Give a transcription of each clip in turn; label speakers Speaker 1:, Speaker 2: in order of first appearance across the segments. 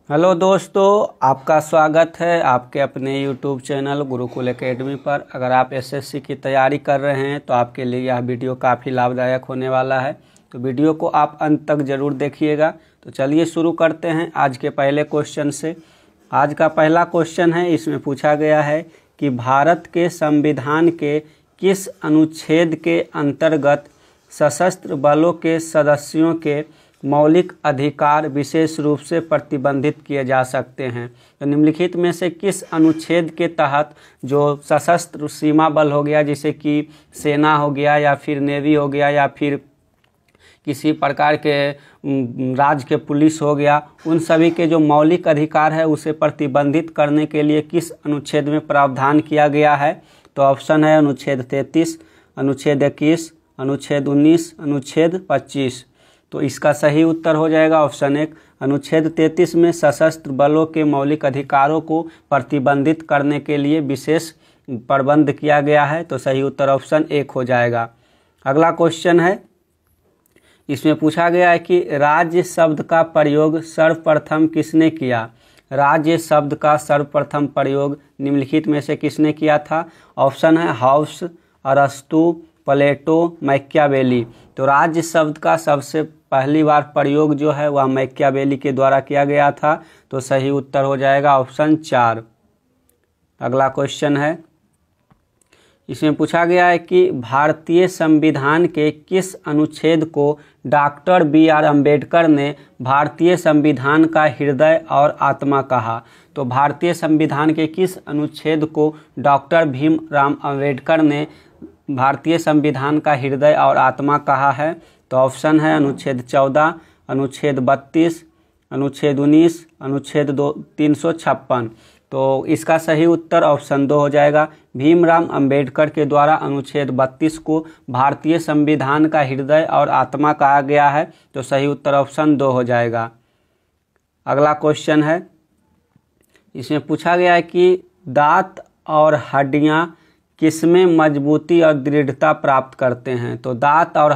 Speaker 1: Hello दोस्तों, आपका स्वागत है आपके अपने यूट्यूब चैनल गुरुकुल एकेडमी पर। अगर आप एसएससी की तैयारी कर रहे हैं तो आपके लिए यह वीडियो काफ़ी लाभदायक होने वाला है, तो वीडियो को आप अंत तक ज़रूर देखिएगा। तो चलिए शुरू करते हैं आज के पहले क्वेश्चन से। आज का पहला क्वेश्चन है, इसमें पूछा गया है कि भारत के संविधान के किस अनुच्छेद के अंतर्गत सशस्त्र बलों के सदस्यों के मौलिक अधिकार विशेष रूप से प्रतिबंधित किए जा सकते हैं। तो निम्नलिखित में से किस अनुच्छेद के तहत जो सशस्त्र सीमा बल हो गया, जैसे कि सेना हो गया या फिर नेवी हो गया या फिर किसी प्रकार के राज्य के पुलिस हो गया, उन सभी के जो मौलिक अधिकार है उसे प्रतिबंधित करने के लिए किस अनुच्छेद में प्रावधान किया गया है? तो ऑप्शन है अनुच्छेद 33, अनुच्छेद 21, अनुच्छेद 19, अनुच्छेद 25। तो इसका सही उत्तर हो जाएगा ऑप्शन 1। अनुच्छेद 33 में सशस्त्र बलों के मौलिक अधिकारों को प्रतिबंधित करने के लिए विशेष प्रबंध किया गया है, तो सही उत्तर ऑप्शन 1 हो जाएगा। अगला क्वेश्चन है, इसमें पूछा गया है कि राज्य शब्द का प्रयोग सर्वप्रथम किसने किया? राज्य शब्द का सर्वप्रथम प्रयोग निम्नलिखित में से किसने किया था? ऑप्शन है हाउस, अरस्तु, प्लेटो, मैकियावेली। तो राज्य शब्द का सबसे पहली बार प्रयोग जो है वह मैकियावेली के द्वारा किया गया था, तो सही उत्तर हो जाएगा ऑप्शन 4। अगला क्वेश्चन है, इसमें पूछा गया है कि भारतीय संविधान के किस अनुच्छेद को डॉक्टर बी.आर. अम्बेडकर ने भारतीय संविधान का हृदय और आत्मा कहा? तो भारतीय संविधान के किस अनुच्छेद को डॉक्टर भीमराव अम्बेडकर ने भारतीय संविधान का हृदय और आत्मा कहा है? तो ऑप्शन है अनुच्छेद 14, अनुच्छेद 32, अनुच्छेद 19, अनुच्छेद 356। तो इसका सही उत्तर ऑप्शन 2 हो जाएगा। भीमराव अम्बेडकर के द्वारा अनुच्छेद 32 को भारतीय संविधान का हृदय और आत्मा कहा गया है, तो सही उत्तर ऑप्शन 2 हो जाएगा। अगला क्वेश्चन है, इसमें पूछा गया है कि दांत और हड्डियां किसमें मजबूती और दृढ़ता प्राप्त करते हैं? तो दांत और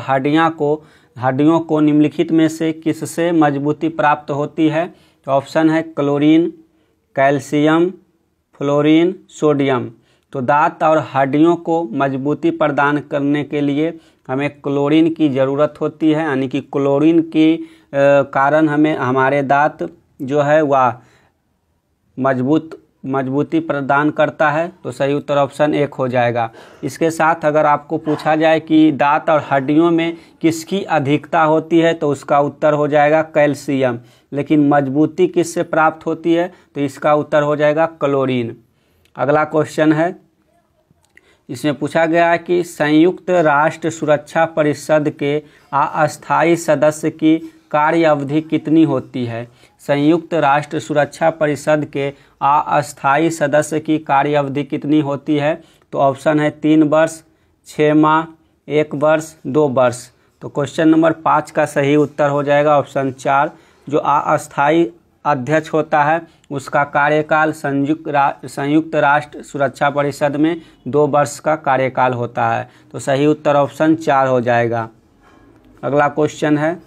Speaker 1: हड्डियों को निम्नलिखित में से किससे मजबूती प्राप्त होती है? तो ऑप्शन है क्लोरीन, कैल्शियम, फ्लोरीन, सोडियम। तो दांत और हड्डियों को मजबूती प्रदान करने के लिए हमें क्लोरीन की ज़रूरत होती है, यानी कि क्लोरीन के कारण हमें हमारे दांत जो है वह मजबूती प्रदान करता है, तो सही उत्तर ऑप्शन 1 हो जाएगा। इसके साथ अगर आपको पूछा जाए कि दांत और हड्डियों में किसकी अधिकता होती है, तो उसका उत्तर हो जाएगा कैल्शियम। लेकिन मजबूती किससे प्राप्त होती है, तो इसका उत्तर हो जाएगा क्लोरीन। अगला क्वेश्चन है, इसमें पूछा गया है कि संयुक्त राष्ट्र सुरक्षा परिषद के अस्थायी सदस्य की कार्य अवधि कितनी होती है? संयुक्त राष्ट्र सुरक्षा परिषद के अस्थायी सदस्य की कार्य अवधि कितनी होती है? तो ऑप्शन है 3 वर्ष, 6 माह, 1 वर्ष, 2 वर्ष। तो क्वेश्चन नंबर 5 का सही उत्तर हो जाएगा ऑप्शन 4। जो अस्थायी अध्यक्ष होता है उसका कार्यकाल संयुक्त राष्ट्र सुरक्षा परिषद में 2 वर्ष का कार्यकाल होता है, तो सही उत्तर ऑप्शन 4 हो जाएगा। अगला क्वेश्चन है,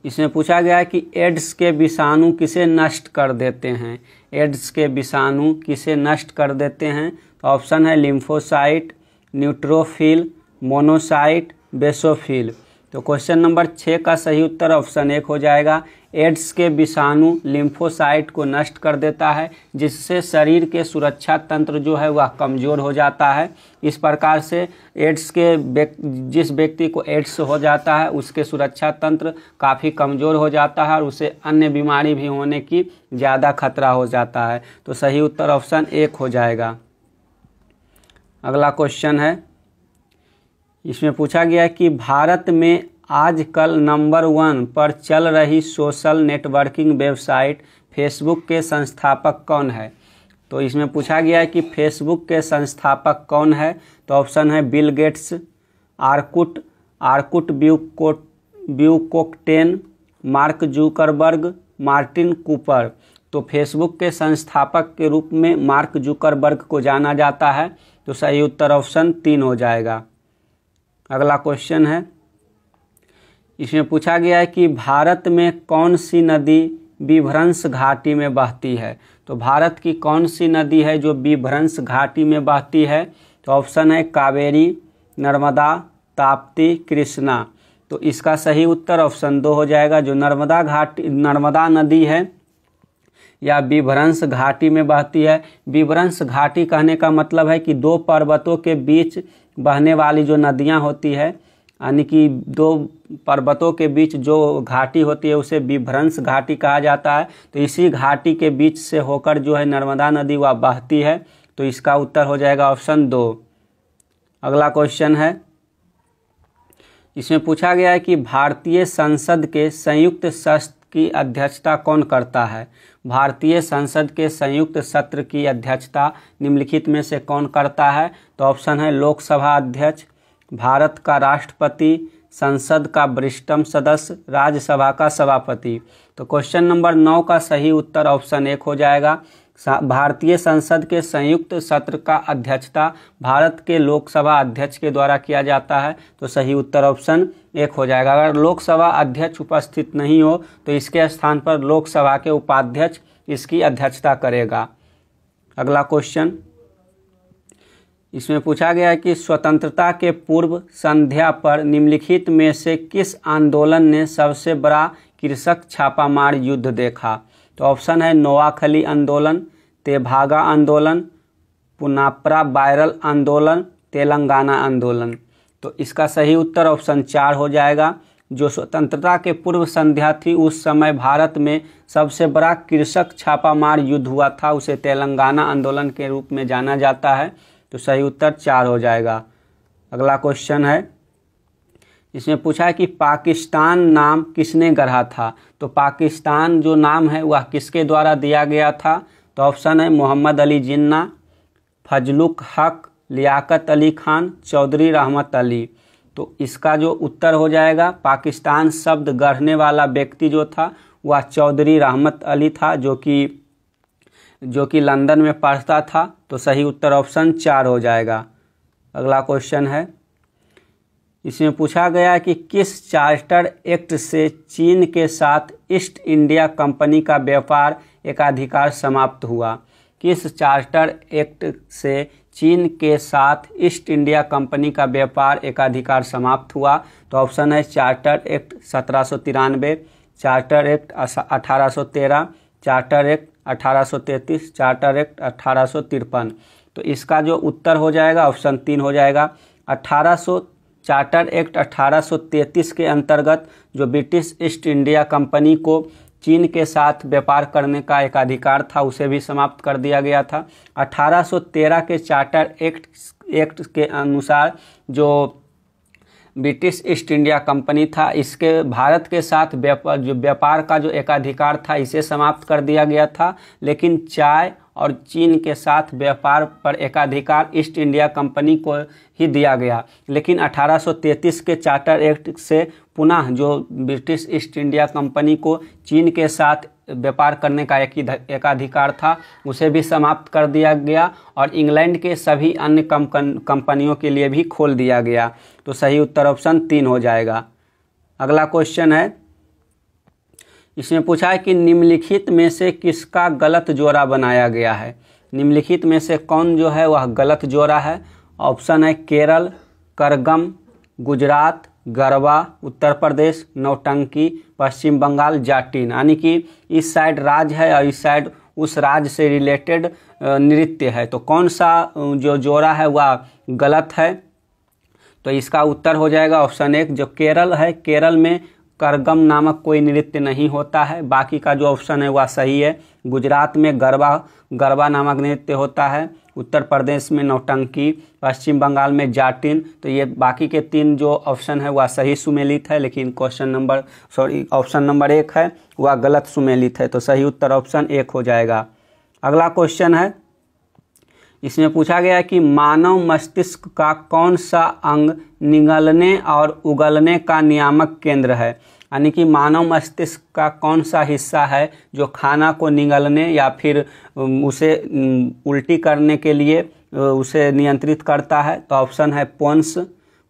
Speaker 1: इसमें पूछा गया है कि एड्स के विषाणु किसे नष्ट कर देते हैं? एड्स के विषाणु किसे नष्ट कर देते हैं? तो ऑप्शन है लिम्फोसाइट, न्यूट्रोफिल, मोनोसाइट, बेसोफिल। तो क्वेश्चन नंबर 6 का सही उत्तर ऑप्शन 1 हो जाएगा। एड्स के विषाणु लिम्फोसाइट को नष्ट कर देता है, जिससे शरीर के सुरक्षा तंत्र जो है वह कमज़ोर हो जाता है। इस प्रकार से जिस व्यक्ति को एड्स हो जाता है उसके सुरक्षा तंत्र काफ़ी कमज़ोर हो जाता है और उसे अन्य बीमारी भी होने की ज़्यादा खतरा हो जाता है, तो सही उत्तर ऑप्शन 1 हो जाएगा। अगला क्वेश्चन है, इसमें पूछा गया है कि भारत में आजकल नंबर 1 पर चल रही सोशल नेटवर्किंग वेबसाइट फेसबुक के संस्थापक कौन है? तो इसमें पूछा गया है कि फेसबुक के संस्थापक कौन है? तो ऑप्शन है Bill Gates, Orkut Buyukkokten, Mark Zuckerberg, Martin Cooper. तो फेसबुक के संस्थापक के रूप में मार्क जुकरबर्ग को जाना जाता है, तो सही उत्तर ऑप्शन 3 हो जाएगा। अगला क्वेश्चन है, इसमें पूछा गया है कि भारत में कौन सी नदी विभ्रंश घाटी में बहती है। तो भारत की कौन सी नदी है जो विभ्रंश घाटी में बहती है? तो ऑप्शन है कावेरी, नर्मदा, ताप्ती, कृष्णा। तो इसका सही उत्तर ऑप्शन 2 हो जाएगा। जो नर्मदा नदी है या विभ्रंश घाटी में बहती है। विभ्रंश घाटी कहने का मतलब है कि दो पर्वतों के बीच बहने वाली जो नदियां होती है, यानी कि दो पर्वतों के बीच जो घाटी होती है उसे विभ्रंश घाटी कहा जाता है। तो इसी घाटी के बीच से होकर जो है नर्मदा नदी वह बहती है। तो इसका उत्तर हो जाएगा ऑप्शन 2। अगला क्वेश्चन है, इसमें पूछा गया है कि भारतीय संसद के संयुक्त सत्र की अध्यक्षता कौन करता है? भारतीय संसद के संयुक्त सत्र की अध्यक्षता निम्नलिखित में से कौन करता है? तो ऑप्शन है लोकसभा अध्यक्ष, भारत का राष्ट्रपति, संसद का वरिष्ठतम सदस्य, राज्यसभा का सभापति। तो क्वेश्चन नंबर 9 का सही उत्तर ऑप्शन 1 हो जाएगा। भारतीय संसद के संयुक्त सत्र का अध्यक्षता भारत के लोकसभा अध्यक्ष के द्वारा किया जाता है। तो सही उत्तर ऑप्शन 1 हो जाएगा। अगर लोकसभा अध्यक्ष उपस्थित नहीं हो तो इसके स्थान पर लोकसभा के उपाध्यक्ष इसकी अध्यक्षता करेगा। अगला क्वेश्चन, इसमें पूछा गया है कि स्वतंत्रता के पूर्व संध्या पर निम्नलिखित में से किस आंदोलन ने सबसे बड़ा कृषक छापामार युद्ध देखा? तो ऑप्शन है नोआखली आंदोलन, तेभागा आंदोलन, पुनाप्रा वायरल आंदोलन, तेलंगाना आंदोलन। तो इसका सही उत्तर ऑप्शन 4 हो जाएगा। जो स्वतंत्रता के पूर्व संध्या थी उस समय भारत में सबसे बड़ा कृषक छापामार युद्ध हुआ था, उसे तेलंगाना आंदोलन के रूप में जाना जाता है। तो सही उत्तर 4 हो जाएगा। अगला क्वेश्चन है, इसमें पूछा है कि पाकिस्तान नाम किसने गढ़ा था? तो पाकिस्तान जो नाम है वह किसके द्वारा दिया गया था? तो ऑप्शन है मोहम्मद अली जिन्ना, फजलुक हक, लियाकत अली खान, चौधरी रहमत अली। तो इसका जो उत्तर हो जाएगा, पाकिस्तान शब्द गढ़ने वाला व्यक्ति जो था वह चौधरी रहमत अली था, जो कि लंदन में पढ़ता था। तो सही उत्तर ऑप्शन 4 हो जाएगा। अगला क्वेश्चन है, इसमें पूछा गया कि किस चार्टर एक्ट से चीन के साथ ईस्ट इंडिया कंपनी का व्यापार एकाधिकार समाप्त हुआ? किस चार्टर एक्ट से चीन के साथ ईस्ट इंडिया कंपनी का व्यापार एकाधिकार समाप्त हुआ? तो ऑप्शन है charter act 1793, charter act 1813, charter act 1833, charter act 1853। तो इसका जो उत्तर हो जाएगा ऑप्शन 3 हो जाएगा। चार्टर एक्ट 1833 के अंतर्गत जो ब्रिटिश ईस्ट इंडिया कंपनी को चीन के साथ व्यापार करने का एक अधिकार था उसे भी समाप्त कर दिया गया था। 1813 के चार्टर एक्ट के अनुसार जो ब्रिटिश ईस्ट इंडिया कंपनी था, इसके भारत के साथ व्यापार का जो एकाधिकार था इसे समाप्त कर दिया गया था, लेकिन चाय और चीन के साथ व्यापार पर एकाधिकार ईस्ट इंडिया कंपनी को ही दिया गया। लेकिन 1833 के चार्टर एक्ट से पुनः जो ब्रिटिश ईस्ट इंडिया कंपनी को चीन के साथ व्यापार करने का एकाधिकार था उसे भी समाप्त कर दिया गया और इंग्लैंड के सभी अन्य कंपनियों के लिए भी खोल दिया गया। तो सही उत्तर ऑप्शन 3 हो जाएगा। अगला क्वेश्चन है, इसमें पूछा है कि निम्नलिखित में से किसका गलत जोड़ा बनाया गया है? निम्नलिखित में से कौन जो है वह गलत जोड़ा है? ऑप्शन है केरल, करगम, गुजरात, गरबा, उत्तर प्रदेश, नौटंकी, पश्चिम बंगाल, जाटिन। यानी कि इस साइड राज्य है और इस साइड उस राज्य से रिलेटेड नृत्य है। तो कौन सा जो जोड़ा है वह गलत है? तो इसका उत्तर हो जाएगा ऑप्शन 1 जो केरल है। केरल में करगम नामक कोई नृत्य नहीं होता है। बाकी का जो ऑप्शन है वह सही है। गुजरात में गरबा नामक नृत्य होता है, उत्तर प्रदेश में नौटंकी, पश्चिम बंगाल में जाटिन। तो ये बाकी के 3 जो ऑप्शन है वह सही सुमेलित है, लेकिन ऑप्शन नंबर 1 है वह गलत सुमेलित है। तो सही उत्तर ऑप्शन 1 हो जाएगा। अगला क्वेश्चन है, इसमें पूछा गया है कि मानव मस्तिष्क का कौन सा अंग निगलने और उगलने का नियामक केंद्र है? यानी कि मानव मस्तिष्क का कौन सा हिस्सा है जो खाना को निगलने या फिर उसे उल्टी करने के लिए उसे नियंत्रित करता है? तो ऑप्शन है पोन्स,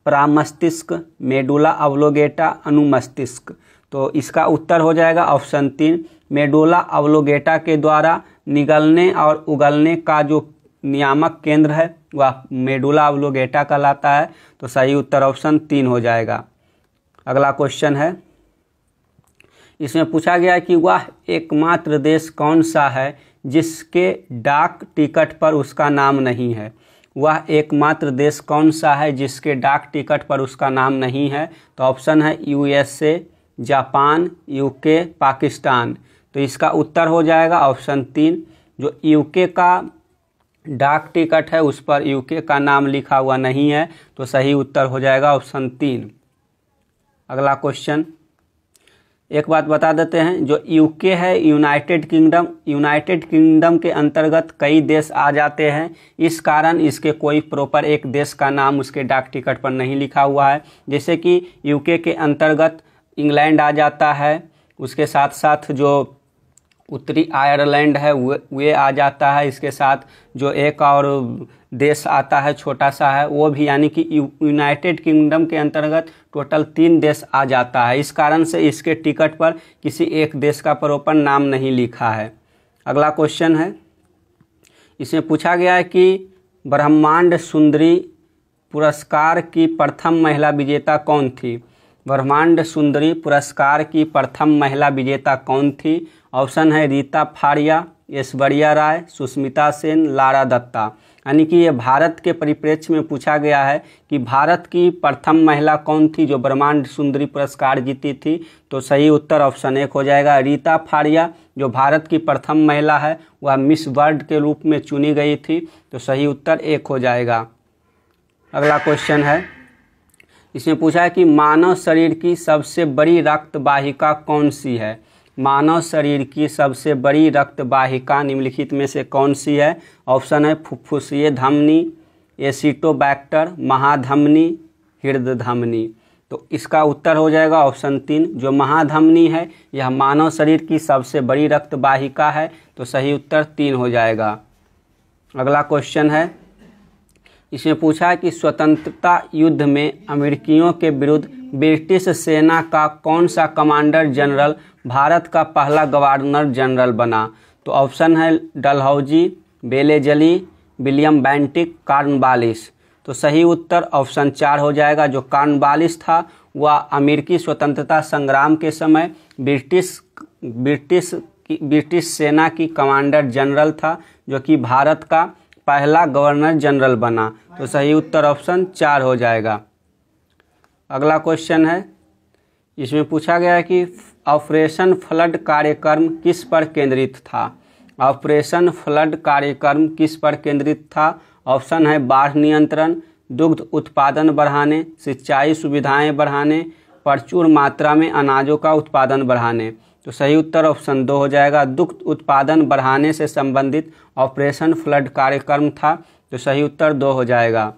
Speaker 1: प्रामस्तिष्क, मेडुला ऑब्लोंगेटा, अनुमस्तिष्क। तो इसका उत्तर हो जाएगा ऑप्शन 3 मेडुला ऑब्लोंगेटा के द्वारा निगलने और उगलने का जो नियामक केंद्र है वह मेडुला ऑब्लोंगेटा कहलाता है। तो सही उत्तर ऑप्शन 3 हो जाएगा। अगला क्वेश्चन है, इसमें पूछा गया है कि वह एकमात्र देश कौन सा है जिसके डाक टिकट पर उसका नाम नहीं है। वह एकमात्र देश कौन सा है जिसके डाक टिकट पर उसका नाम नहीं है। तो ऑप्शन है यूएसए, जापान, यूके, पाकिस्तान। तो इसका उत्तर हो जाएगा ऑप्शन 3। जो यूके का डाक टिकट है उस पर यूके का नाम लिखा हुआ नहीं है। तो सही उत्तर हो जाएगा ऑप्शन 3। अगला क्वेश्चन, एक बात बता देते हैं, जो यूके है यूनाइटेड किंगडम के अंतर्गत कई देश आ जाते हैं। इस कारण इसके कोई प्रॉपर एक देश का नाम उसके डाक टिकट पर नहीं लिखा हुआ है। जैसे कि यूके के अंतर्गत इंग्लैंड आ जाता है, उसके साथ साथ जो उत्तरी आयरलैंड है वे आ जाता है। इसके साथ जो एक और देश आता है छोटा सा है वो भी, यानी कि यूनाइटेड किंगडम के अंतर्गत टोटल 3 देश आ जाता है। इस कारण से इसके टिकट पर किसी एक देश का प्रॉपर नाम नहीं लिखा है। अगला क्वेश्चन है, इसमें पूछा गया है कि ब्रह्मांड सुंदरी पुरस्कार की प्रथम महिला विजेता कौन थी। ब्रह्मांड सुंदरी पुरस्कार की प्रथम महिला विजेता कौन थी। ऑप्शन है रीता फाड़िया, ऐश्वर्या राय, सुष्मिता सेन, लारा दत्ता। यानी कि ये भारत के परिप्रेक्ष्य में पूछा गया है कि भारत की प्रथम महिला कौन थी जो ब्रह्मांड सुंदरी पुरस्कार जीती थी। तो सही उत्तर ऑप्शन 1 हो जाएगा। रीता फाड़िया जो भारत की प्रथम महिला है वह मिस वर्ल्ड के रूप में चुनी गई थी। तो सही उत्तर 1 हो जाएगा। अगला क्वेश्चन है, इसमें पूछा है कि मानव शरीर की सबसे बड़ी रक्त वाहिका कौन सी है। मानव शरीर की सबसे बड़ी रक्त वाहिका निम्नलिखित में से कौन सी है। ऑप्शन है फुफ्फुसीय धमनी, एसिटोबैक्टर, महाधमनी, हृदय धमनी। तो इसका उत्तर हो जाएगा ऑप्शन 3। जो महाधमनी है यह मानव शरीर की सबसे बड़ी रक्त वाहिका है। तो सही उत्तर 3 हो जाएगा। अगला क्वेश्चन है, इसमें पूछा है कि स्वतंत्रता युद्ध में अमेरिकियों के विरुद्ध ब्रिटिश सेना का कौन सा कमांडर जनरल भारत का पहला गवर्नर जनरल बना। तो ऑप्शन है डलहौजी, बेलेजली, विलियम बेंटिक, कॉर्नवालिस। तो सही उत्तर ऑप्शन 4 हो जाएगा। जो कॉर्नवालिस था वह अमेरिकी स्वतंत्रता संग्राम के समय ब्रिटिश सेना की कमांडर जनरल था, जो कि भारत का पहला गवर्नर जनरल बना। तो सही उत्तर ऑप्शन 4 हो जाएगा। अगला क्वेश्चन है, इसमें पूछा गया है कि ऑपरेशन फ्लड कार्यक्रम किस पर केंद्रित था। ऑपरेशन फ्लड कार्यक्रम किस पर केंद्रित था। ऑप्शन है बाढ़ नियंत्रण, दुग्ध उत्पादन बढ़ाने, सिंचाई सुविधाएं बढ़ाने, प्रचुर मात्रा में अनाजों का उत्पादन बढ़ाने। तो सही उत्तर ऑप्शन 2 हो जाएगा। दुग्ध उत्पादन बढ़ाने से संबंधित ऑपरेशन फ्लड कार्यक्रम था। तो सही उत्तर 2 हो जाएगा।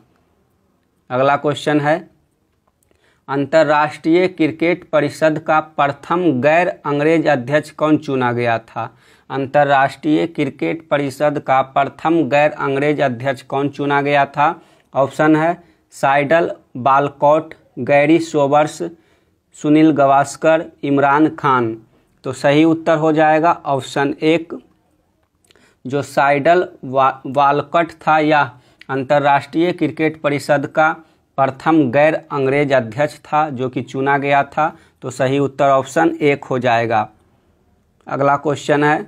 Speaker 1: अगला क्वेश्चन है, अंतर्राष्ट्रीय क्रिकेट परिषद का प्रथम गैर अंग्रेज अध्यक्ष कौन चुना गया था। अंतर्राष्ट्रीय क्रिकेट परिषद का प्रथम गैर अंग्रेज अध्यक्ष कौन चुना गया था। ऑप्शन है साइडल बालकॉट, गैरी सोबर्स, सुनील गावस्कर, इमरान खान। तो सही उत्तर हो जाएगा ऑप्शन 1। जो साइडल वालकट था यह अंतर्राष्ट्रीय क्रिकेट परिषद का प्रथम गैर अंग्रेज अध्यक्ष था जो कि चुना गया था। तो सही उत्तर ऑप्शन 1 हो जाएगा। अगला क्वेश्चन है,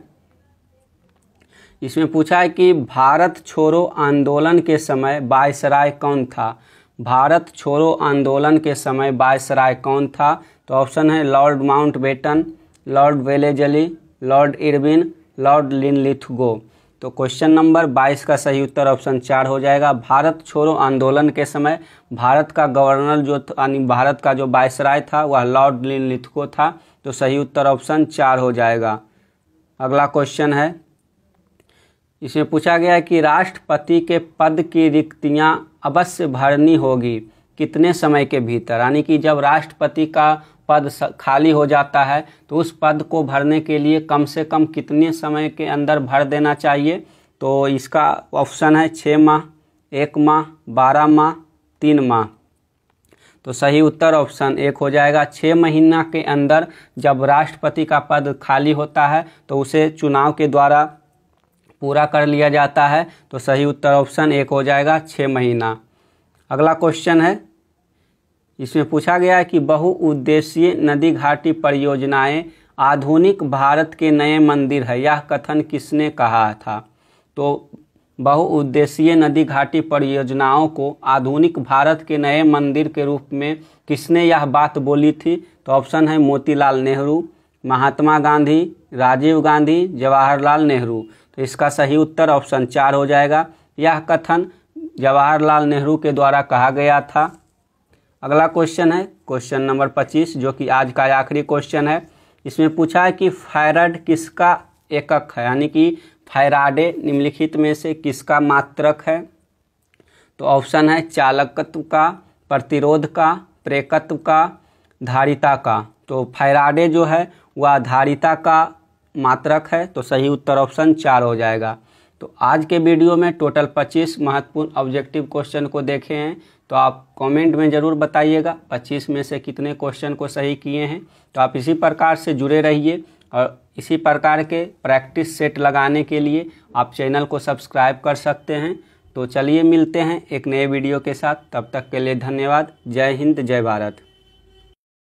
Speaker 1: इसमें पूछा है कि भारत छोड़ो आंदोलन के समय वायसराय कौन था। भारत छोड़ो आंदोलन के समय वायसराय कौन था। तो ऑप्शन है Lord Mountbatten, Lord Wellesley, Lord Irwin, Lord Linlithgow. तो क्वेश्चन नंबर 22 का सही उत्तर ऑप्शन 4 हो जाएगा। भारत छोड़ो आंदोलन के समय भारत का गवर्नर जो यानी भारत का जो वायसराय था वह लॉर्ड लिनलिथगो था। तो सही उत्तर ऑप्शन 4 हो जाएगा। अगला क्वेश्चन है, इसमें पूछा गया है कि राष्ट्रपति के पद की रिक्तियां अवश्य भरनी होगी कितने समय के भीतर। यानी कि जब राष्ट्रपति का पद खाली हो जाता है तो उस पद को भरने के लिए कम से कम कितने समय के अंदर भर देना चाहिए। तो इसका ऑप्शन है 6 माह, 1 माह, 12 माह, 3 माह। तो सही उत्तर ऑप्शन 1 हो जाएगा। 6 महीना के अंदर जब राष्ट्रपति का पद खाली होता है तो उसे चुनाव के द्वारा पूरा कर लिया जाता है। तो सही उत्तर ऑप्शन 1 हो जाएगा, 6 महीना। अगला क्वेश्चन है, इसमें पूछा गया है कि बहुउद्देशीय नदी घाटी परियोजनाएं आधुनिक भारत के नए मंदिर है, यह कथन किसने कहा था? तो बहुउद्देशीय नदी घाटी परियोजनाओं को आधुनिक भारत के नए मंदिर के रूप में किसने यह बात बोली थी? तो ऑप्शन है मोतीलाल नेहरू, महात्मा गांधी, राजीव गांधी, जवाहरलाल नेहरू। तो इसका सही उत्तर ऑप्शन 4 हो जाएगा। यह कथन जवाहरलाल नेहरू के द्वारा कहा गया था। अगला क्वेश्चन है क्वेश्चन नंबर 25, जो कि आज का आखिरी क्वेश्चन है। इसमें पूछा है कि फैराड किसका एकक है, यानी कि फैराडे निम्नलिखित में से किसका मात्रक है? तो ऑप्शन है चालकत्व का, प्रतिरोध का, प्रेरकत्व का, धारिता का। तो फैराडे जो है वह धारिता का मात्रक है। तो सही उत्तर ऑप्शन 4 हो जाएगा। तो आज के वीडियो में टोटल 25 महत्वपूर्ण ऑब्जेक्टिव क्वेश्चन को देखे हैं। तो आप कमेंट में ज़रूर बताइएगा 25 में से कितने क्वेश्चन को सही किए हैं। तो आप इसी प्रकार से जुड़े रहिए और इसी प्रकार के प्रैक्टिस सेट लगाने के लिए आप चैनल को सब्सक्राइब कर सकते हैं। तो चलिए मिलते हैं एक नए वीडियो के साथ, तब तक के लिए धन्यवाद। जय हिंद, जय भारत।